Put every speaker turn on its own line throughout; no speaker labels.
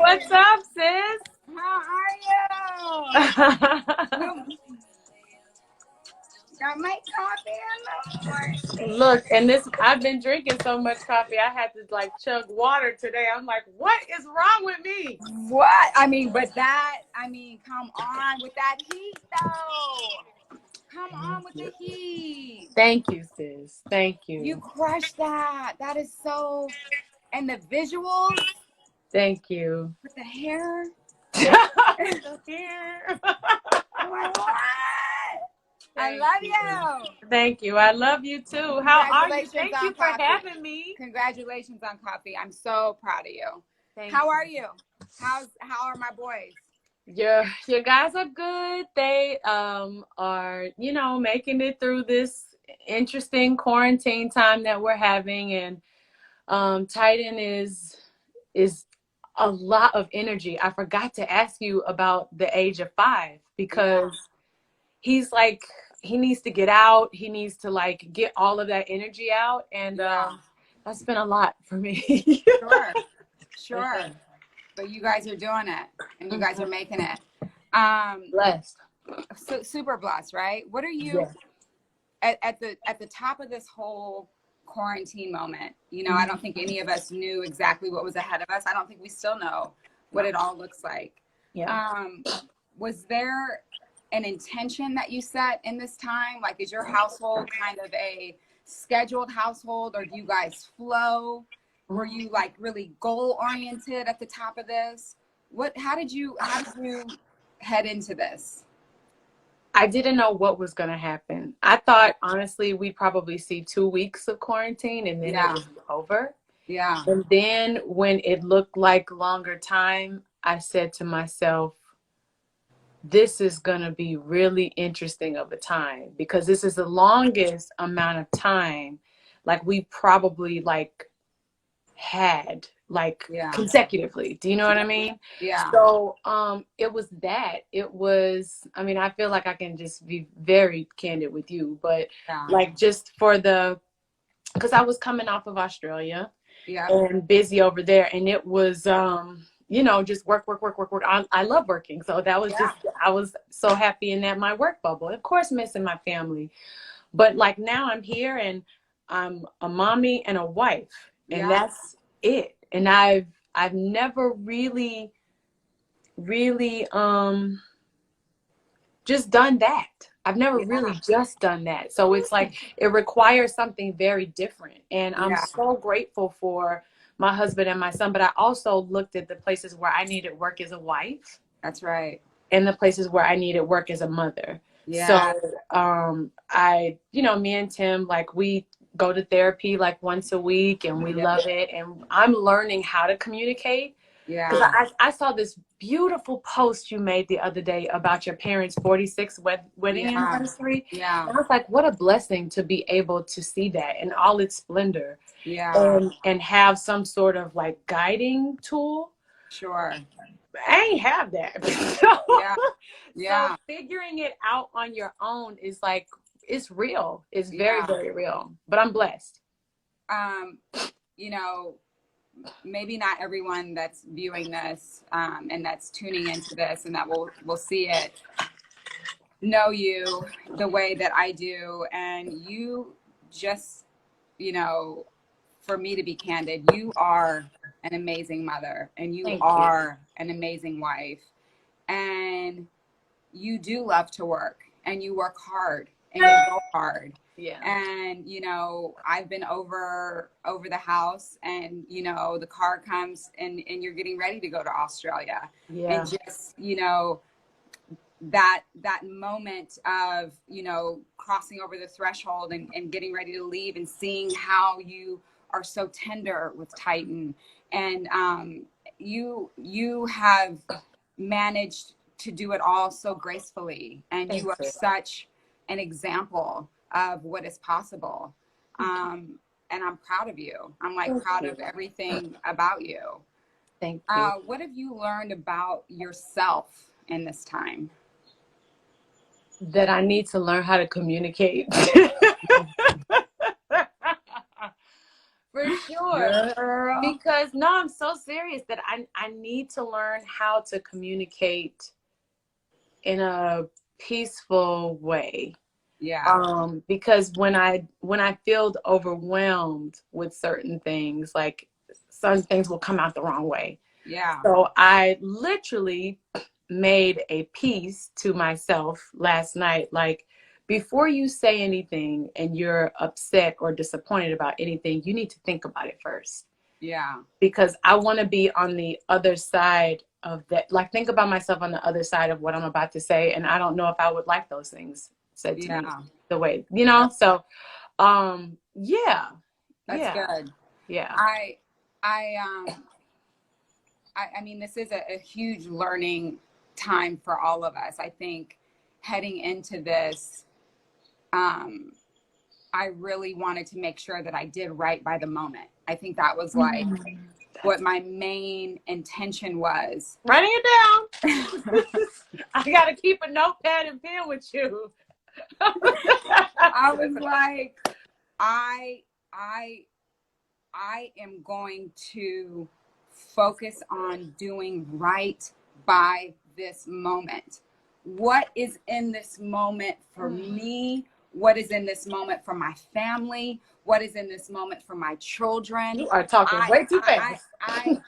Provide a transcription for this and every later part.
What's up, sis?
How are you? Got my coffee in the morning.
Look, and I've been drinking so much coffee, I had to like chug water today. I'm like, what is wrong with me?
What? Come on with that heat, though. Come on with the heat.
Thank you, sis. Thank you.
You crushed that. That is so. And the visuals.
Thank you.
With the hair.
The hair.
What? I love you.
Thank you. I love you too. How are you? Thank you for having me.
Congratulations on coffee. I'm so proud of you.
Thank
How
you.
are you? How are my boys?
Your guys are good. They are, making it through this interesting quarantine time that we're having, and Titan is a lot of energy. I forgot to ask you about the age of 5 because he's like, he needs to get out. He needs to like get all of that energy out, and that's been a lot for me.
Sure. But you guys are doing it, and you guys are making it.
Blessed.
So super blessed, right? What are you at the top of this whole quarantine moment? I don't think any of us knew exactly what was ahead of us. I don't think we still know what it all looks like. Was there an intention that you set in this time? Like, is your household kind of a scheduled household, or do you guys flow? Were you like really goal oriented at the top of this? How did you head into this?
I didn't know what was going to happen. I thought, honestly, we'd probably see 2 weeks of quarantine and then it was over.
Yeah.
And then when it looked like longer time, I said to myself, this is going to be really interesting of a time, because this is the longest amount of time like we probably like had consecutively. Do you know what I mean?
Yeah.
So it was I feel like I can just be very candid with you, but like just because I was coming off of Australia and busy over there, and it was just work. I love working. So that was I was so happy in my work bubble. Of course, missing my family. But like now I'm here and I'm a mommy and a wife, and that's it. And I've never really just done that. I've never really just done that. So it's like it requires something very different. And I'm so grateful for my husband and my son, but I also looked at the places where I needed work as a wife.
That's right.
And the places where I needed work as a mother.
Yeah.
So me and Tim, like we go to therapy like once a week, and we love it. And I'm learning how to communicate. Yeah. Because I saw this beautiful post you made the other day about your parents' 46th wedding anniversary.
Yeah.
And I was like, what a blessing to be able to see that in all its splendor.
Yeah.
And have some sort of like guiding tool.
Sure.
I ain't have that. So figuring it out on your own is like, it's real. It's very, very real. But I'm blessed.
Maybe not everyone that's viewing this and that's tuning into this and that will see it know you the way that I do. And you just, for me to be candid, you are an amazing mother, and you are an amazing wife, and you do love to work, and you work hard, and you go hard.
Yeah.
And, I've been over the house, and, the car comes and you're getting ready to go to Australia.
Yeah.
And just, that moment of, crossing over the threshold and getting ready to leave, and seeing how you are so tender with Titan. And you have managed to do it all so gracefully. And you are such an example of what is possible. And I'm proud of you. I'm proud of everything about you.
Thank you.
What have you learned about yourself in this time?
That I need to learn how to communicate. For sure.
Girl.
Because no, I'm so serious that I need to learn how to communicate in a peaceful way.
Yeah.
Because when I feel overwhelmed with certain things, like some things will come out the wrong way.
Yeah.
So I literally made a peace to myself last night. Like, before you say anything and you're upset or disappointed about anything, you need to think about it first.
Yeah.
Because I want to be on the other side of that. Like, think about myself on the other side of what I'm about to say. And I don't know if I would like those things said to me
Yeah.
the way, you know? So, yeah.
That's
Yeah.
good.
Yeah.
I mean, this is a huge learning time for all of us. I think heading into this, I really wanted to make sure that I did right by the moment. I think that was like what my main intention was.
Writing it down. I got to keep a notepad and pen with you.
I was like, I am going to focus on doing right by this moment. What is in this moment for me? What is in this moment for my family? What is in this moment for my children?
You are talking way too fast.
I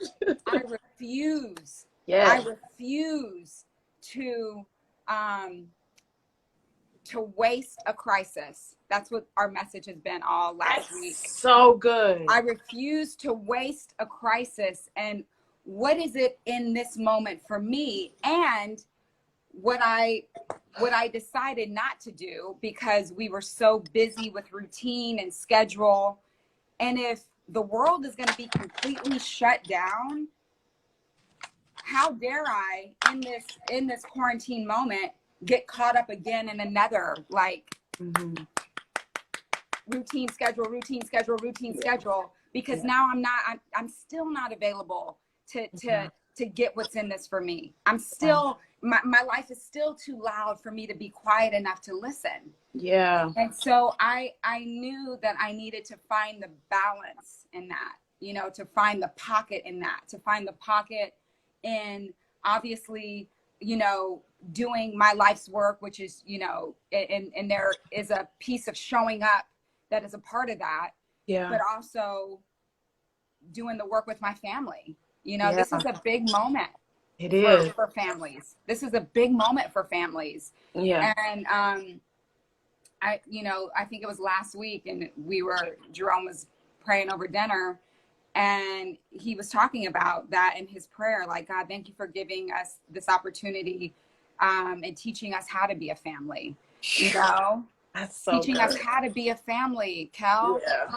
refuse.
Yes.
I refuse to waste a crisis. That's what our message has been all last week.
So good.
I refuse to waste a crisis. And what is it in this moment for me? And what I decided not to do, because we were so busy with routine and schedule. And if the world is going to be completely shut down, how dare I in this quarantine moment get caught up again in another routine schedule, because now I'm still not available to get what's in this for me. I'm still my life is still too loud for me to be quiet enough to listen.
Yeah.
And so I knew that I needed to find the balance in that, you know, to find the pocket in that, to find the pocket in, obviously, you know, doing my life's work, which is, you know, and there is a piece of showing up that is a part of that.
Yeah.
But also doing the work with my family. You know, this is a big moment.
It is
for families. This is a big moment for families.
Yeah.
And I think it was last week, and Jerome was praying over dinner, and he was talking about that in his prayer, like, God, thank you for giving us this opportunity and teaching us how to be a family, you know.
That's so
teaching
good.
us how to be a family, Kel.
Yeah.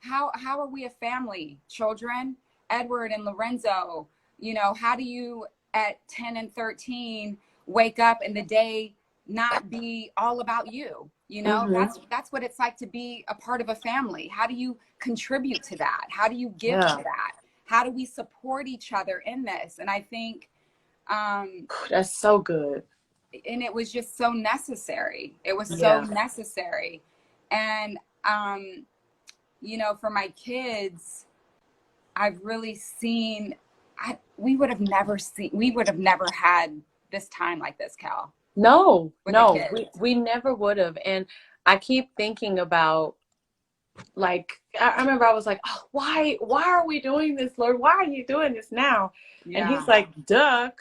How are we a family? Children, Edward and Lorenzo, you know, how do you at 10 and 13 wake up and the day not be all about you? You know, that's what it's like to be a part of a family. How do you contribute to that? How do you give to that? How do we support each other in this? And I think
that's so good.
And it was just so necessary. It was so necessary. And you know, for my kids, I've really seen we would have never had this time like this, Cal.
No, we never would have. And I keep thinking about, like, I remember I was like, oh, why are we doing this, Lord? Why are you doing this now? Yeah. And he's like, duh,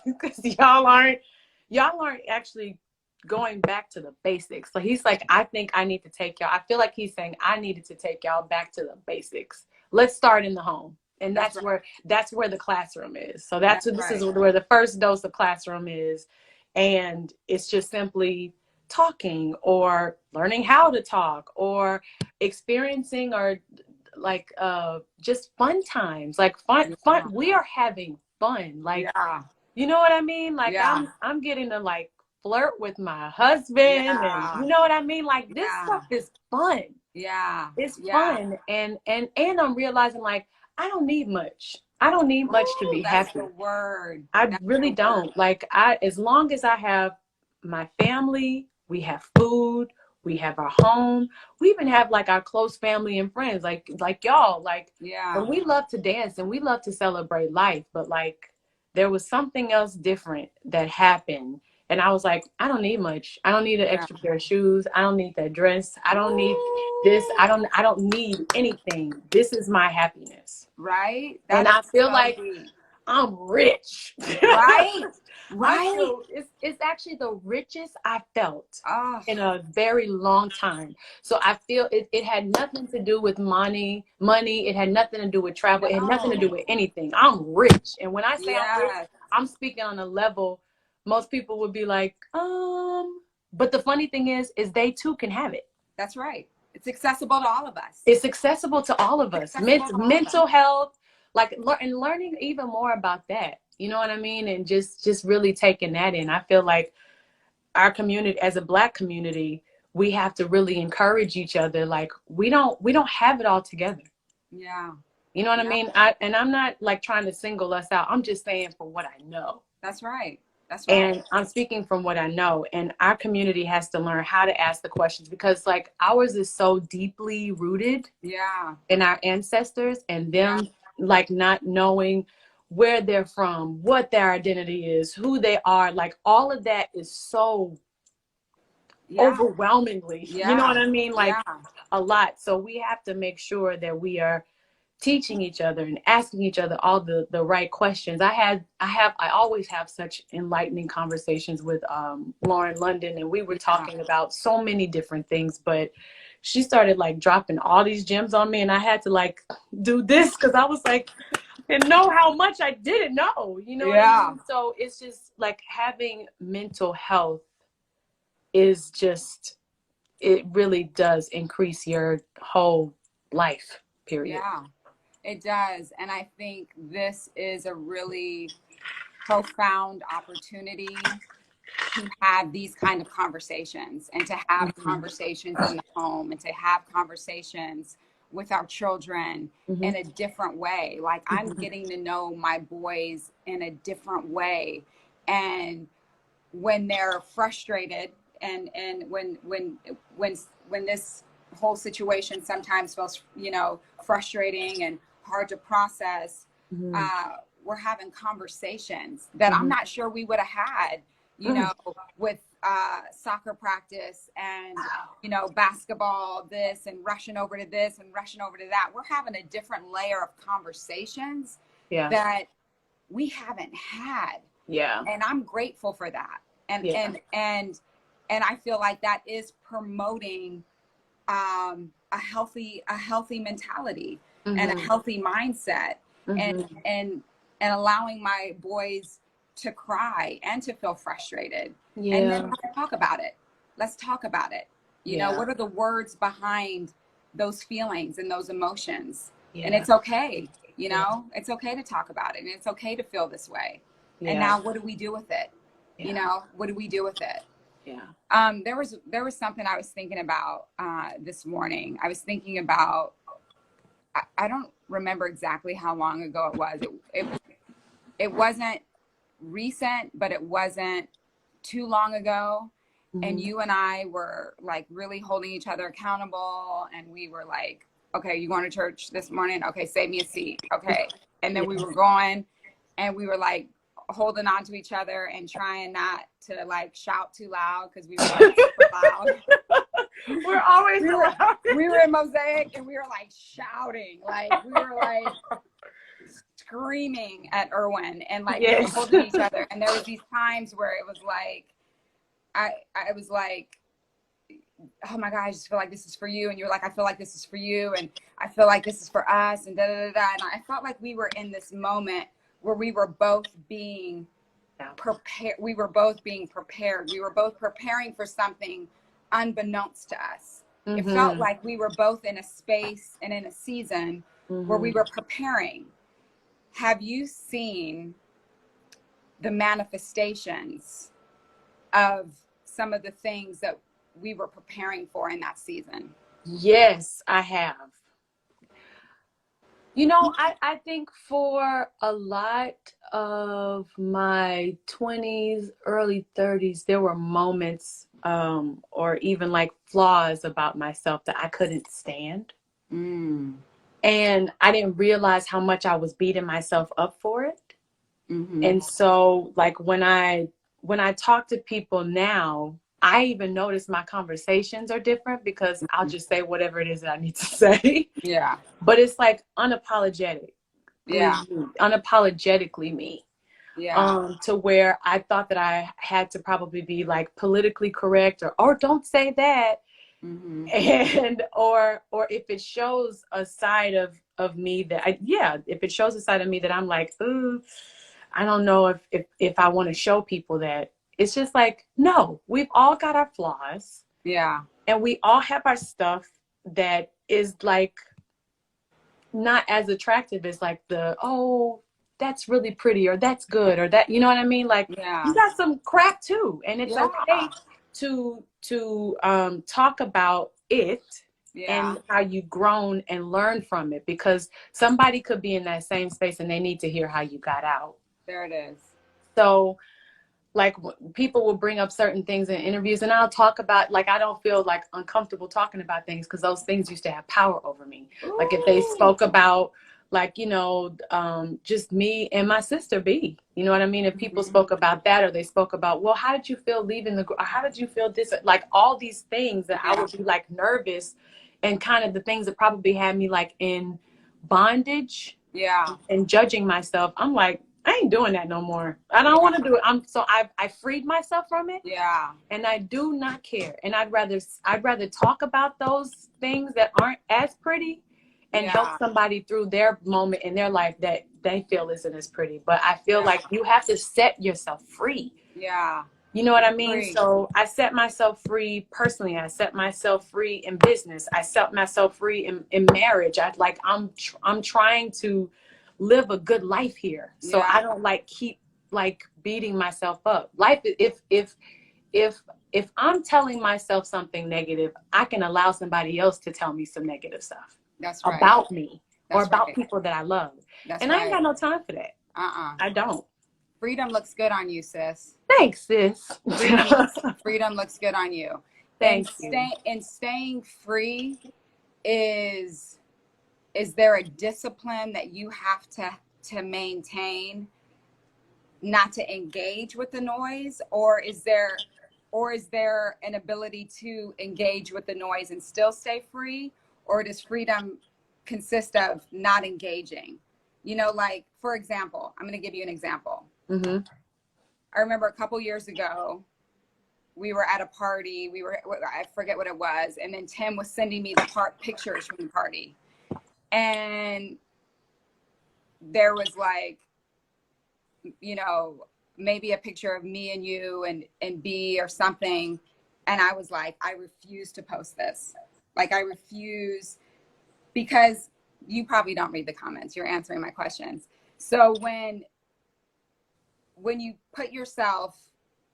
because y'all aren't actually going back to the basics. So he's like, I think I need to take y'all. I feel like he's saying I needed to take y'all back to the basics. Let's start in the home. And that's where the classroom is. So this is where the first dose of classroom is. And it's just simply talking or learning how to talk or experiencing or like just fun times, like fun. We are having fun. Like, you know what I mean? Like I'm getting to like flirt with my husband and you know what I mean? Like this stuff is fun. Yeah. It's fun. And I'm realizing, like, I don't need much. I don't need much to be happy.
That's the word.
I really don't. Like, as long as I have my family, we have food, we have our home, we even have like our close family and friends, like y'all, like, and we love to dance and we love to celebrate life, but like there was something else different that happened. And I was like, I don't need much. I don't need an extra pair of shoes. I don't need that dress. I don't need this. I don't need anything. This is my happiness.
Right?
And I feel like I'm rich.
Right?
I feel it's actually the richest I felt in a very long time. So I feel it had nothing to do with money. It had nothing to do with travel. It had nothing to do with anything. I'm rich. And when I say I'm rich, I'm speaking on a level most people would be like, but the funny thing is they too can have it.
That's right. It's accessible to all of us.
It's accessible to all of us. Mental health, like, and learning even more about that. You know what I mean? And just really taking that in. I feel like our community, as a Black community, we have to really encourage each other. Like, we don't have it all together.
Yeah.
You know what I mean? And I'm not like trying to single us out. I'm just saying from what I know.
That's right. That's right.
And I'm speaking from what I know. And our community has to learn how to ask the questions, because like ours is so deeply rooted in our ancestors, and them like not knowing where they're from, what their identity is, who they are. Like all of that is so overwhelmingly, you know what I mean? Like a lot. So we have to make sure that we are teaching each other and asking each other all the right questions. I always have such enlightening conversations with Lauren London, and we were talking about so many different things, but she started like dropping all these gems on me, and I had to like do this because I was like, and know how much I didn't know, you know what I mean? So it's just like having mental health is just, it really does increase your whole life, period.
It does. And I think this is a really profound opportunity to have these kind of conversations, and to have conversations in the home, and to have conversations with our children in a different way. Like I'm getting to know my boys in a different way. And when they're frustrated, and when this whole situation sometimes feels, you know, frustrating and hard to process, we're having conversations that I'm not sure we would have had, you know, with soccer practice and, you know, basketball, this and rushing over to this and rushing over to that. We're having a different layer of conversations that we haven't had. And I'm grateful for that. And I feel like that is promoting a healthy mentality and a healthy mindset, and allowing my boys to cry and to feel frustrated. And then let's talk about it. You know, what are the words behind those feelings and those emotions? And it's okay, you know, it's okay to talk about it, and it's okay to feel this way. And now what do we do with it? You know, what do we do with it? There was something I was thinking about this morning. I was thinking about, I don't remember exactly how long ago it was. It wasn't recent, but it wasn't too long ago. And you and I were like really holding each other accountable. And we were like, okay, you going to church this morning? Okay, save me a seat. Okay. And then we were going, and we were like holding on to each other and trying not to like shout too loud, because we were like super loud.
We're always loud.
We were in Mosaic, and we were like shouting, like we were like screaming at Erwin, and like we were holding each other. And there was these times where it was like, I was like, oh my God, I just feel like this is for you. And you were like, I feel like this is for you. And I feel like this is for us, and da da da da. And I felt like we were in this moment where we were both being prepared. We were both being prepared. We were both preparing for something unbeknownst to us. It felt like we were both in a space and in a season where we were preparing. Have you seen the manifestations of some of the things that we were preparing for in that season?
Yes, I have. You know, I think for a lot of my 20s, early 30s, there were moments or even like flaws about myself that I couldn't stand. And I didn't realize how much I was beating myself up for it. And so like when I talk to people now, I even notice my conversations are different because I'll just say whatever it is that I need to say.
Yeah.
But it's like unapologetic.
Yeah.
Unapologetically me.
Yeah.
To where I thought that I had to probably be like politically correct or don't say that. And or if it shows a side of me that if it shows a side of me that I'm like, ooh, I don't know if I want to show people that. It's just like, no, we've all got our flaws.
Yeah.
And we all have our stuff that is like not as attractive as like oh, that's really pretty or that's good or that, you know what I mean? Like, you got some crap too. And it's okay to talk about it and how you've grown and learned from it, because somebody could be in that same space and they need to hear how you got out.
There it is.
So like people will bring up certain things in interviews and I'll talk about, like, I don't feel like uncomfortable talking about things because those things used to have power over me. Ooh. Like if they spoke about like, you know, just me and my sister B, you know what I mean? If people spoke about that, or they spoke about, well, how did you feel leaving the group? How did you feel this? Like all these things that I would be like nervous, and kind of the things that probably had me like in bondage and judging myself. I'm like, I ain't doing that no more. I don't want to do it. I freed myself from it.
Yeah.
And I do not care. And I'd rather talk about those things that aren't as pretty and help somebody through their moment in their life that they feel isn't as pretty. But I feel like you have to set yourself free.
Yeah.
You know what I mean? So I set myself free personally. I set myself free in business. I set myself free in marriage. I'm trying to live a good life here. So I don't like keep like beating myself up. Life, if I'm telling myself something negative, I can allow somebody else to tell me some negative stuff about me or about people that I love. I ain't got no time for that. I don't.
Freedom looks good on you, sis.
Thanks, sis.
Freedom looks good on you.
Thank you.
And staying free is there a discipline that you have to maintain not to engage with the noise, or is there an ability to engage with the noise and still stay free? Or does freedom consist of not engaging? You know, like, for example, I'm going to give you an example. I remember a couple years ago, we were at a party. I forget what it was. And then Tim was sending me the pictures from the party. And there was like, you know, maybe a picture of me and you and B or something. And I was like, I refuse to post this. Like, I refuse, because you probably don't read the comments. You're answering my questions. So when you put yourself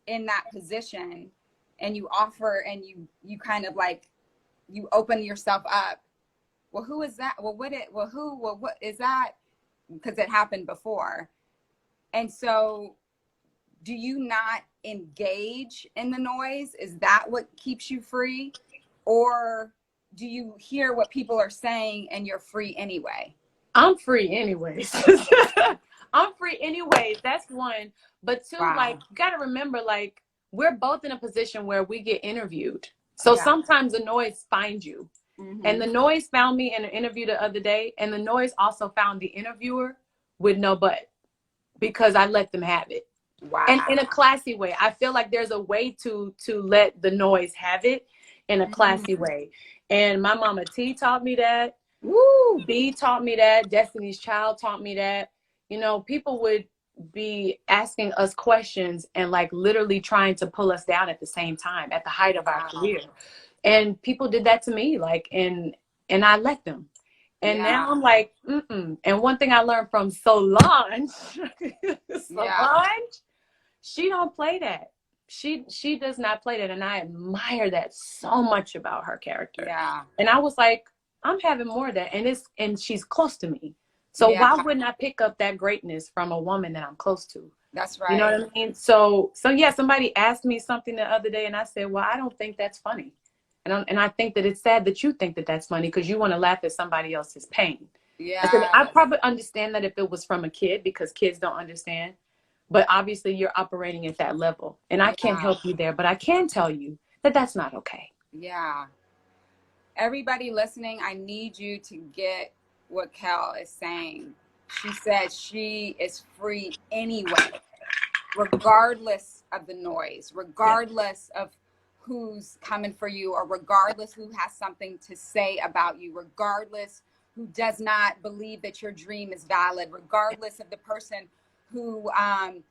in that position and you offer and you kind of like, you open yourself up. Well, who is that? Well, what is that? Because it happened before. And so do you not engage in the noise? Is that what keeps you free? Or do you hear what people are saying and you're free anyway?
I'm free anyways. I'm free anyways. That's one. But two, like, you got to remember, like, we're both in a position where we get interviewed. So sometimes the noise finds you. And the noise found me in an interview the other day. And the noise also found the interviewer with no butt, because I let them have it.
Wow.
And in a classy way. I feel like there's a way to let the noise have it in a classy way. And my mama T taught me that. Woo! B taught me that. Destiny's Child taught me that. You know, people would be asking us questions and like literally trying to pull us down at the same time at the height of our career. And people did that to me, like, and I let them. And now I'm like, And one thing I learned from Solange, she don't play that. She does not play that. And I admire that so much about her character.
Yeah.
And I was like, I'm having more of that. And she's close to me. So why wouldn't I pick up that greatness from a woman that I'm close to?
That's
You know
right.
what I mean? So yeah, somebody asked me something the other day and I said, well, I don't think that's funny. And I think that it's sad that you think that that's funny because you want to laugh at somebody else's pain. I said, I
Yes.
probably understand that if it was from a kid because kids don't understand. But obviously you're operating at that level. And I can't
Yeah.
help you there. But I can tell you that that's not okay.
Yeah. Everybody listening, I need you to get what Kel is saying. She said she is free anyway, regardless of the noise,
Yeah.
regardless of who's coming for you, or regardless who has something to say about you, regardless who does not believe that your dream is valid, regardless of the person who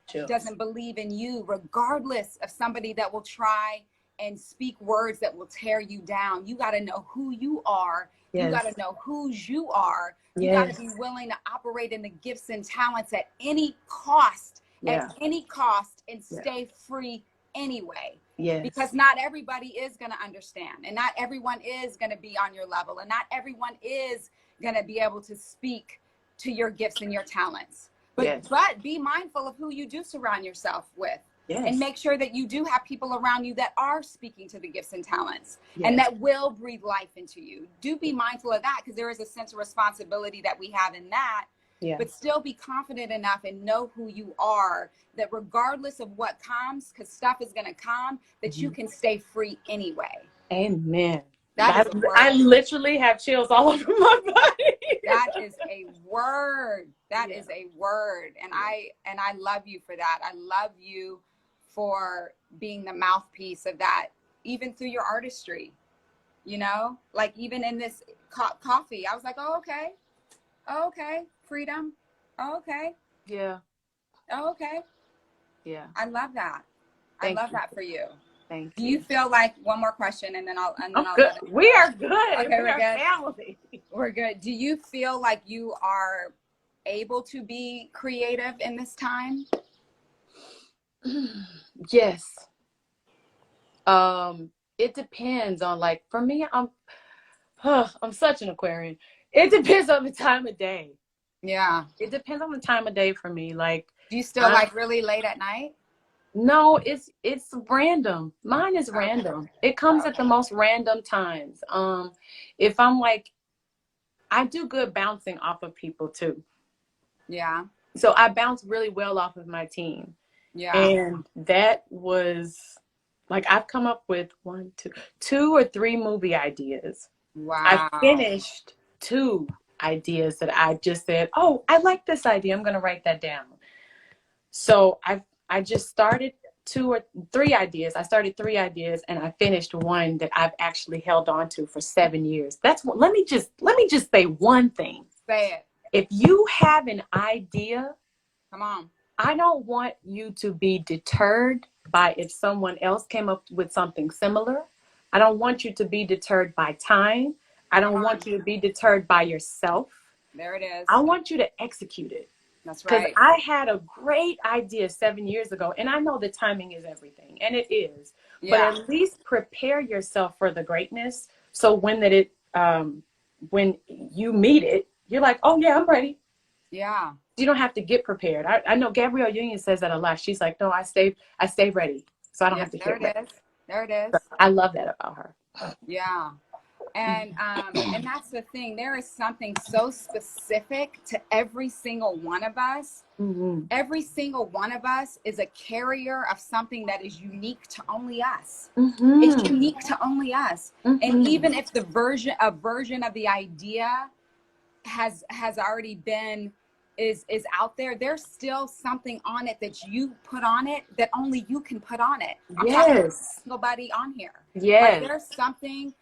Chills.
doesn't believe in you, regardless of somebody that will try and speak words that will tear you down. You got to know who you are. You got
Yes.
to know whose you are. You got to
Yes.
be willing to operate in the gifts and talents at any cost, at
Yeah.
any cost, and
Yeah.
stay free anyway. Because
Yes.
not everybody is going to understand, and not everyone is going to be on your level, and not everyone is going to be able to speak to your gifts and your talents.
Yes.
But be mindful of who you do surround yourself with, and
Yes.
make sure that you do have people around you that are speaking to the gifts and talents, and
Yes.
that will breathe life into you. Do be mindful of that, because there is a sense of responsibility that we have in that.
Yeah.
But still be confident enough and know who you are, that regardless of what comes, because stuff is going to come, that you can stay free anyway.
Amen.
That is a
I
word.
literally have chills all over my body.
That is a word. That
Yeah.
is a word. And I love you for that. I love you for being the mouthpiece of that, even through your artistry. Like even in this coffee, I was like, oh, okay. Oh, okay. Freedom. Oh, okay.
Yeah.
Oh, okay.
Yeah.
I love that. I
Thank
love
you.
that for you.
Thank
Do
you.
you feel like, one more question and then I'll
I'm good.
let it
We
go.
are good.
Okay,
We
we're
are
good.
family.
We're good. Do you feel like you are able to be creative in this time?
Yes. It depends on, like, for me, I'm such an Aquarian. It depends on the time of day.
Yeah.
It depends on the time of day for me. Like,
Do you still
I'm
like really late at night?
no, it's random. Mine is
Okay.
random. It comes at the
Okay.
most random times. If I'm like, I do good bouncing off of people too.
Yeah.
So I bounce really well off of my team.
Yeah.
And that was like, I've come up with two or three movie ideas. I
Wow.
finished two ideas that I just said, oh, I like this idea. I'm going to write that down. So I just started two or three ideas. I started three ideas and I finished one that I've actually held on to for 7 years. That's what, let me just say one thing.
Say it.
If you have an idea,
Come on.
I don't want you to be deterred by if someone else came up with something similar. I don't want you to be deterred by time. I
Come
don't
on.
want you to be deterred by yourself.
There it is.
I want you to execute it.
That's
Because
right.
I had a great idea 7 years ago, and I know that timing is everything, and it is. But
Yeah.
at least prepare yourself for the greatness. So when you meet it, you're like, oh yeah, I'm ready.
Yeah.
You don't have to get prepared. I know Gabrielle Union says that a lot. She's like, no, I stay ready, so I don't have
Yes,
to
there
get ready.
it is. There it is.
So I love that about her.
Yeah. And that's the thing. There is something so specific to every single one of us.
Mm-hmm.
Every single one of us is a carrier of something that is unique to only us.
Mm-hmm.
It's unique to only us.
Mm-hmm.
And even if the version of the idea has already been is out there, there's still something on it that you put on it that only you can put on it. I'm talking about nobody on here. Like,
Yes.
there's something,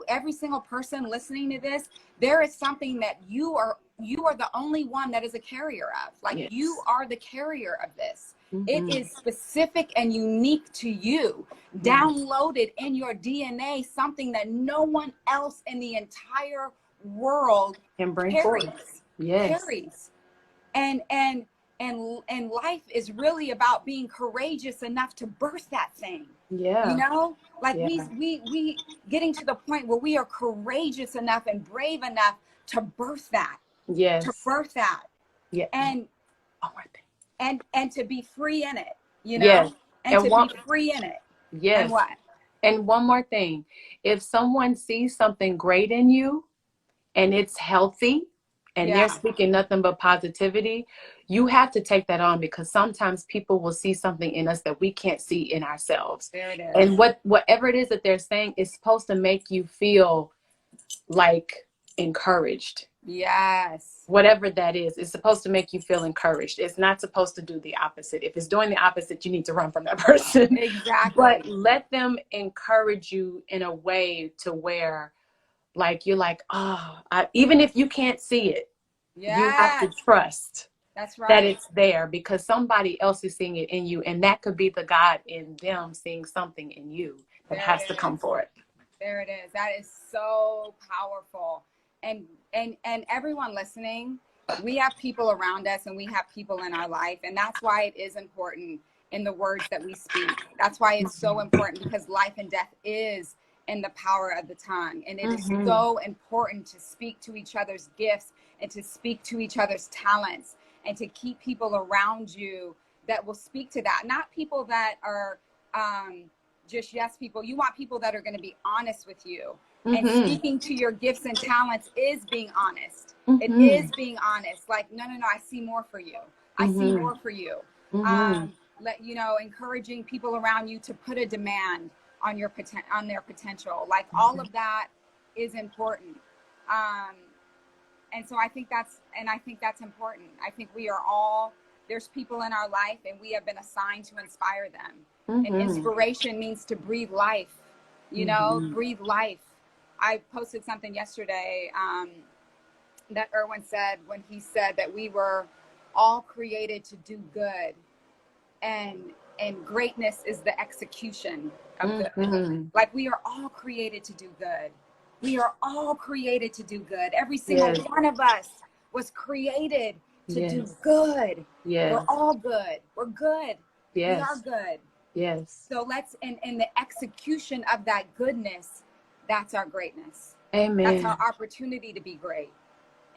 every single person listening to this, there is something that you are the only one that is a carrier of. Like,
Yes.
you are the carrier of this.
Mm-hmm.
It is specific and unique to you, downloaded in your DNA, something that no one else in the entire world
Can bring
carries.
forth. Yes.
Carries. And life is really about being courageous enough to birth that thing.
Yeah.
Like,
yeah.
we getting to the point where we are courageous enough and brave enough to birth that.
Yes.
To birth that.
Yeah.
And
one more thing.
and to be free in it, you
Yes.
know, and
And
to
one,
be free in it. And
yes.
what?
And one more thing. If someone sees something great in you and it's healthy and they're
Yeah,
speaking nothing but positivity, you have to take that on, because sometimes people will see something in us that we can't see in ourselves.
there it is.
And whatever it is that they're saying is supposed to make you feel like encouraged.
Yes.
Whatever that is, it's supposed to make you feel encouraged. It's not supposed to do the opposite. If it's doing the opposite, you need to run from that person.
Exactly.
But let them encourage you in a way to where, like, you're like, oh, even if you can't see it, you have to
Yes.
trust
That's
that
right.
it's there, because somebody else is seeing it in you, and that could be the God in them seeing something in you that
There it
has to come
is.
for it.
There it is. That is so powerful. And everyone listening, we have people around us and we have people in our life, and that's why it is important in the words that we speak. That's why it's so important, because life and death is in the power of the tongue, and it is so important to speak to each other's gifts and to speak to each other's talents, and to keep people around you that will speak to that. Not people that are just yes people. You want people that are going to be honest with you. And speaking to your gifts and talents is being honest. It is being honest. Like, no, I see more for you. I see more for you. Encouraging people around you to put a demand on on their potential. Like, all of that is important. And so I think that's important. I think we are all, there's people in our life and we have been assigned to inspire them. And inspiration means to breathe life, breathe life. I posted something yesterday that Erwin said, when he said that we were all created to do good, and greatness is the execution of good. Like, we are all created to do good. We are all created to do good. Every single one of us was created to do good. We're all good. We're good. We are good.
Yes.
So let's, in the execution of that goodness, that's our greatness.
Amen.
That's our opportunity to be great.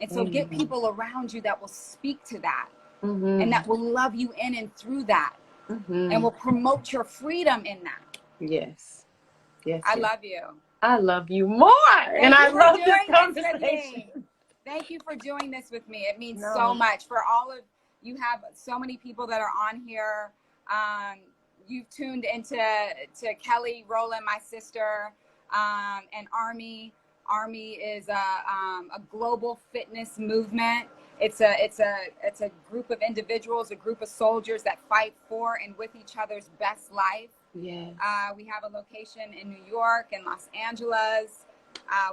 And so get people around you that will speak to that, and that will love you in and through that, and will promote your freedom in that.
Yes.
I love you.
I love you more. And I love this conversation.
Thank you for doing this with me. It means so much. For all of you, have so many people that are on here. You've tuned into Kelly, Rowland, my sister, and Army. Army is a global fitness movement. It's a group of individuals, a group of soldiers that fight for and with each other's best life.
Yes.
We have a location in New York and Los Angeles.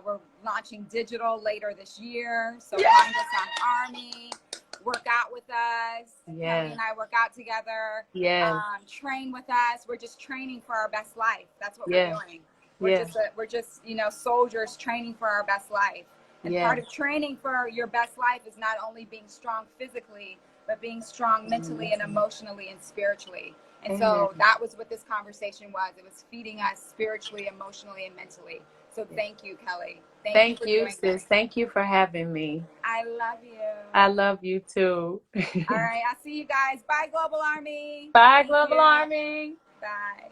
We're launching digital later this year. So find us on Army. Work out with us. Kelly and I work out together. Train with us. We're just training for our best life. That's what we're doing. We're just soldiers training for our best life. And part of training for your best life is not only being strong physically, but being strong mentally and emotionally and spiritually. And so that was what this conversation was. It was feeding us spiritually, emotionally, and mentally. So thank you, Kelly.
Thank you, sis. This. Thank you for having me.
I love you.
I love you too.
All right. I'll see you guys. Bye, Global Army.
Bye, Global Army.
Bye.